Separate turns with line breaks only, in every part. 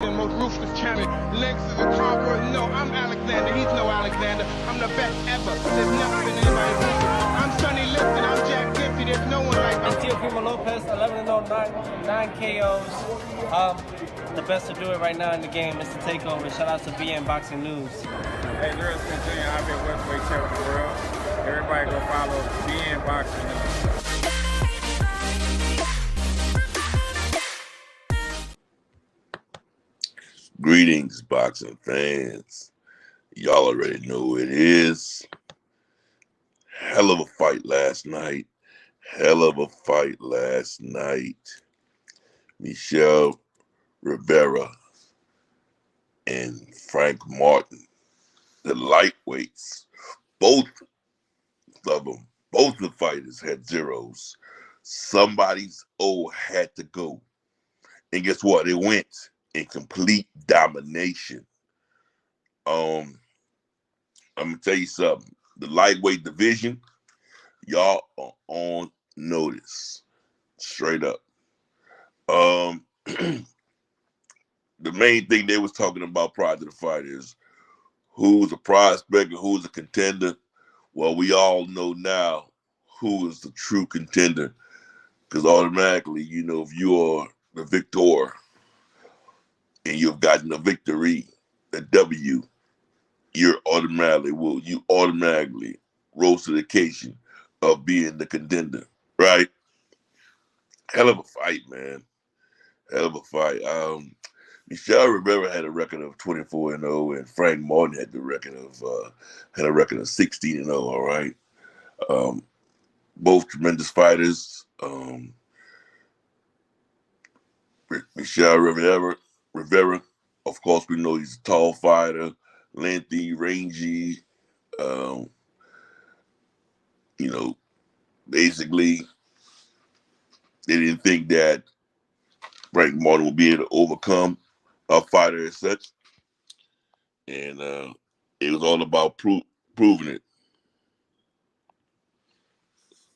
the most ruthless champion. Lynx is a conqueror. No, I'm Alexander. He's no Alexander. I'm the best ever. There's never been anybody ruthless. I'm Sonny Liston. I'm Jack Dempsey. There's no one like me.
Teofimo Lopez, 11-0, 9 KOs. The best to do it right now in the game, Mr. Takeover. Shout out to BN Boxing News.
Hey, Lewis Jr., I've been welterweight champion of the world. Everybody go follow BN Boxing News.
Greetings, boxing fans. Y'all already know who it is. Hell of a fight last night. Michel Rivera and Frank Martin, the lightweights, both of them, both the fighters had zeros. Somebody's O had to go. And guess what? It went in complete domination. I'm gonna tell you something. The lightweight division, y'all are on notice. Straight up. The main thing they was talking about prior to the fight is who's a prospect and who's a contender. Well, we all know now who is the true contender, because automatically, you know, if you are the victor and you've gotten a victory, a W, you automatically rose to the occasion of being the contender, right? Hell of a fight, man. Hell of a fight. Michel Rivera had a record of 24-0, and Frank Martin had a record of 16-0. All right, both tremendous fighters. Michel Rivera, of course, we know he's a tall fighter, lengthy, rangy. You know, basically, they didn't think that Frank Martin would be able to overcome a fighter as such, and it was all about proving it.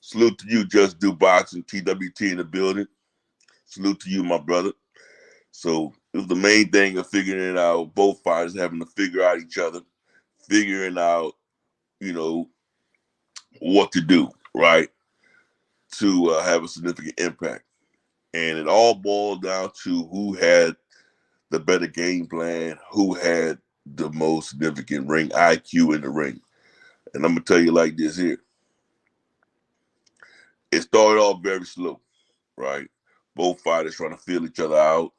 Salute to you, Just Do Boxing, TWT in the building. Salute to you, my brother. So it was the main thing of figuring it out, both fighters having to figure out each other, figuring out, you know, what to do, right, to have a significant impact. And it all boiled down to who had the better game plan, who had the most significant ring IQ in the ring. And I'm going to tell you like this here. It started off very slow, right? Both fighters trying to feel each other out.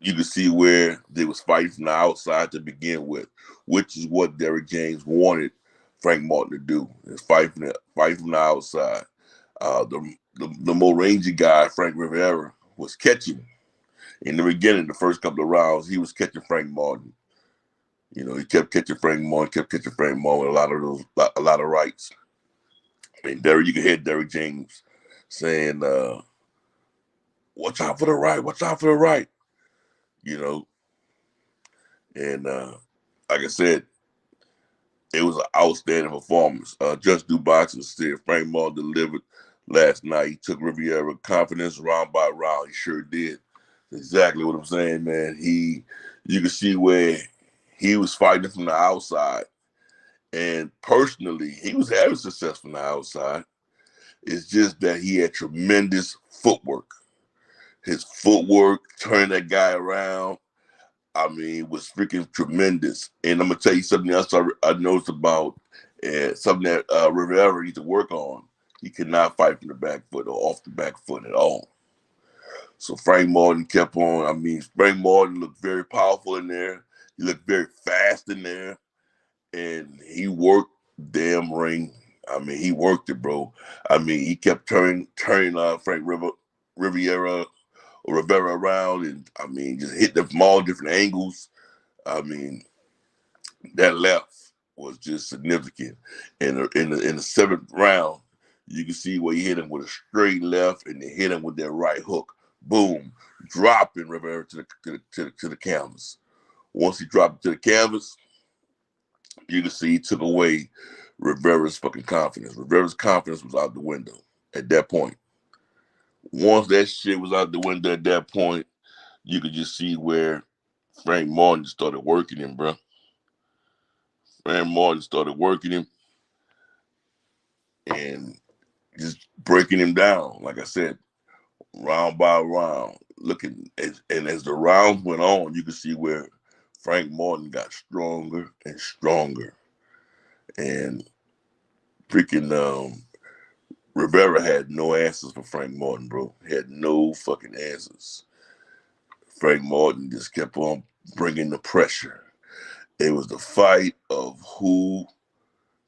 You could see where they was fighting from the outside to begin with, which is what Derrick James wanted Frank Martin to do, is fight from the outside. The more rangy guy, Frank Rivera, was catching. In the beginning, the first couple of rounds, he was catching Frank Martin. You know, he kept catching Frank Martin with a lot of rights. And you could hear Derrick James saying, watch out for the right, you know. And like I said, it was an outstanding performance. Just Do Boxing said Frank Martin delivered last night. He took Rivera confidence round by round. He sure did. Exactly what I'm saying, man. You can see where he was fighting from the outside. And personally, he was having success from the outside. It's just that he had tremendous footwork. His footwork, turning that guy around, I mean, was freaking tremendous. And I'm going to tell you something else I noticed about something that Rivera needs to work on. He cannot fight from the back foot or off the back foot at all. So Frank Martin kept on. I mean, Frank Martin looked very powerful in there. He looked very fast in there. And he worked damn ring. I mean, he worked it, bro. I mean, he kept turning Frank Rivera around, and I mean, just hit them from all different angles. I mean, that left was just significant. And in the seventh round, you can see where he hit him with a straight left, and they hit him with that right hook. Boom, dropping Rivera to the canvas. Once he dropped to the canvas, you can see he took away Rivera's fucking confidence. Rivera's confidence was out the window at that point. Once that shit was out the window at that point, you could just see where Frank Martin started working him, bro. Frank Martin started working him and just breaking him down. Like I said, round by round, and as the rounds went on, you could see where Frank Martin got stronger and stronger, and freaking Rivera had no answers for Frank Martin, bro. He had no fucking answers. Frank Martin just kept on bringing the pressure. It was the fight of who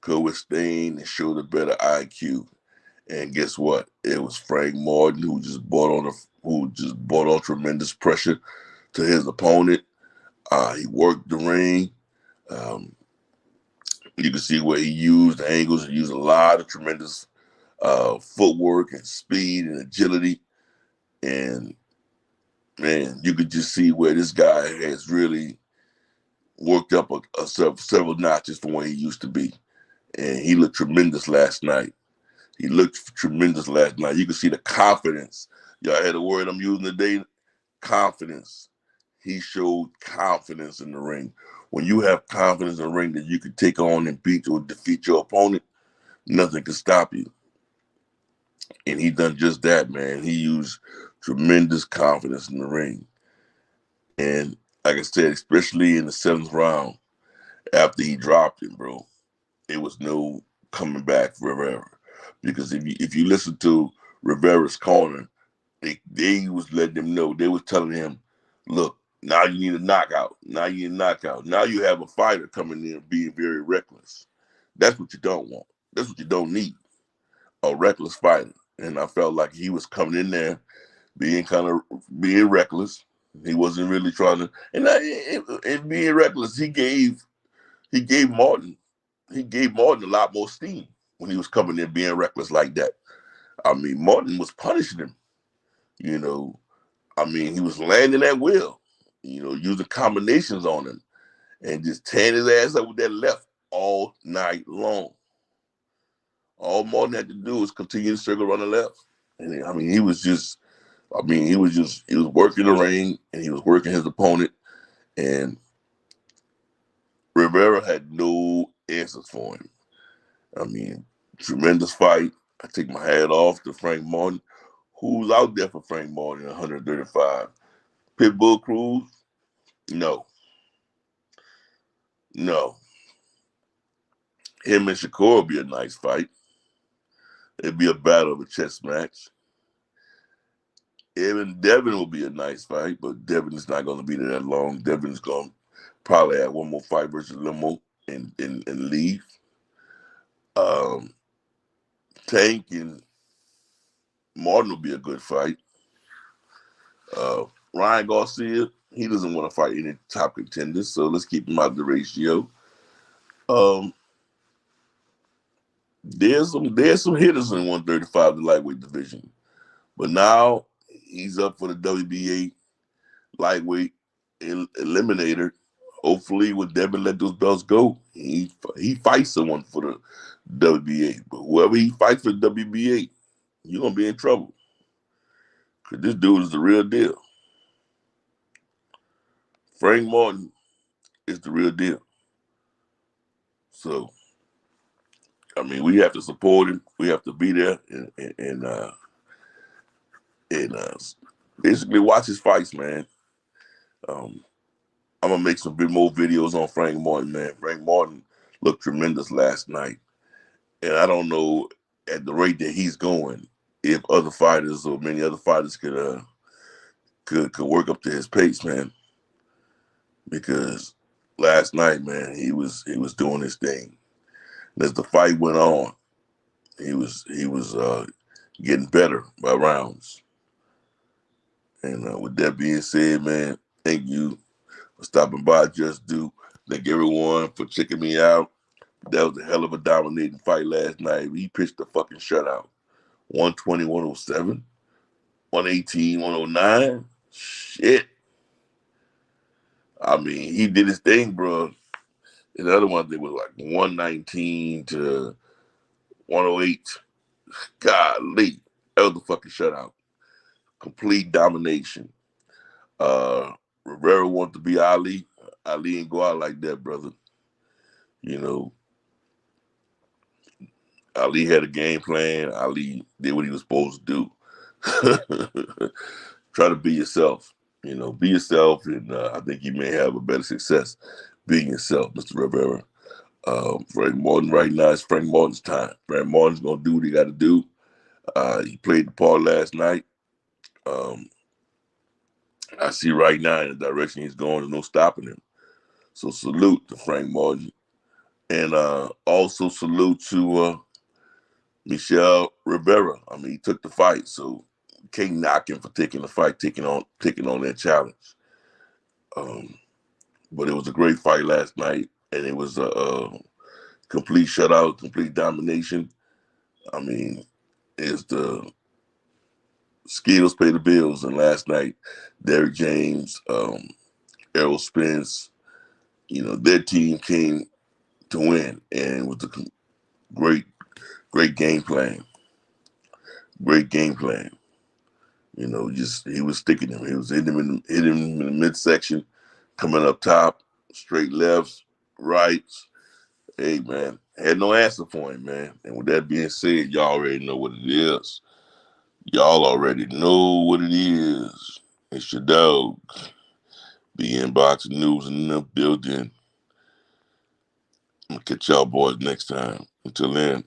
could withstand and show the better IQ. And guess what? It was Frank Martin who just brought on tremendous pressure to his opponent. He worked the ring. Um, you can see where he used the angles. He used a lot of tremendous footwork and speed and agility. And man, you could just see where this guy has really worked up several notches from where he used to be. And he looked tremendous last night. He looked tremendous last night. You can see the confidence. Y'all had a word I'm using today, confidence. He showed confidence in the ring. When you have confidence in the ring that you can take on and beat or defeat your opponent, nothing can stop you. And he done just that, man. He used tremendous confidence in the ring. And like I said, especially in the 7th round, after he dropped him, bro, it was no coming back for Rivera. Because if you listen to Rivera's corner, they was letting him know. They was telling him, look, now you need a knockout. Now you need a knockout. Now you have a fighter coming in being very reckless. That's what you don't want. That's what you don't need. A reckless fighter. And I felt like he was coming in there being reckless. He wasn't really trying to, and being reckless, he gave Martin a lot more steam when he was coming in being reckless like that. I mean, Martin was punishing him. You know, I mean, he was landing at will, using combinations on him and just tearing his ass up with that left all night long. All Martin had to do was continue to circle around the left. And I mean, he was working the ring and he was working his opponent. And Rivera had no answers for him. I mean, tremendous fight. I take my hat off to Frank Martin. Who's out there for Frank Martin at 135? Pitbull Cruz? No. No. Him and Shakur would be a nice fight. It'd be a battle of a chess match. Him and Devin will be a nice fight, but Devin is not going to be there that long. Devin's going to probably have one more fight versus Limo and leave. Tank and Martin will be a good fight. Ryan Garcia, he doesn't want to fight any top contenders, so let's keep him out of the ratio. There's some hitters in 135, the lightweight division, but now he's up for the WBA lightweight eliminator. Hopefully, when Devin let those belts go, he fights someone for the WBA. But whoever he fights for the WBA, you're gonna be in trouble because this dude is the real deal. Frank Martin is the real deal. So, I mean, we have to support him. We have to be there and basically watch his fights, man. I'm gonna make some more videos on Frank Martin, man. Frank Martin looked tremendous last night, and I don't know at the rate that he's going if other fighters or many other fighters could work up to his pace, man. Because last night, man, he was doing his thing. And as the fight went on, he was getting better by rounds. And with that being said, man, thank you for stopping by. Just do. Thank everyone for checking me out. That was a hell of a dominating fight last night. He pitched a fucking shutout. 120, 107, 118, 109. Shit. I mean, he did his thing, bro. And the other one, they was like 119 to 108. Golly. That was a fucking shutout. Complete domination. Rivera wanted to be Ali. Ali ain't go out like that, brother. You know, Ali had a game plan. Ali did what he was supposed to do. Try to be yourself. You know, be yourself, and I think you may have a better success being yourself, Mr. Rivera. Frank Martin right now is Frank Martin's time. Frank Martin's gonna do what he got to do. He played the part last night. I see right now in the direction he's going, there's no stopping him. So salute to Frank Martin, and also salute to Michel Rivera. I mean, he took the fight, so you can't knock him for taking the fight, taking on that challenge. But it was a great fight last night, and it was a complete shutout, complete domination. I mean, it's the skills pay the bills, and last night, Derrick James, Errol Spence, you know, their team came to win, and with the great game plan. Great game plan. You know, he was sticking him. He was hitting him in the midsection, coming up top, straight lefts, rights. Hey, man, had no answer for him, man. And with that being said, y'all already know what it is. Y'all already know what it is. It's your dog. BN Boxing News in the building. I'm going to catch y'all boys next time. Until then.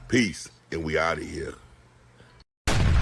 Peace, and we out of here.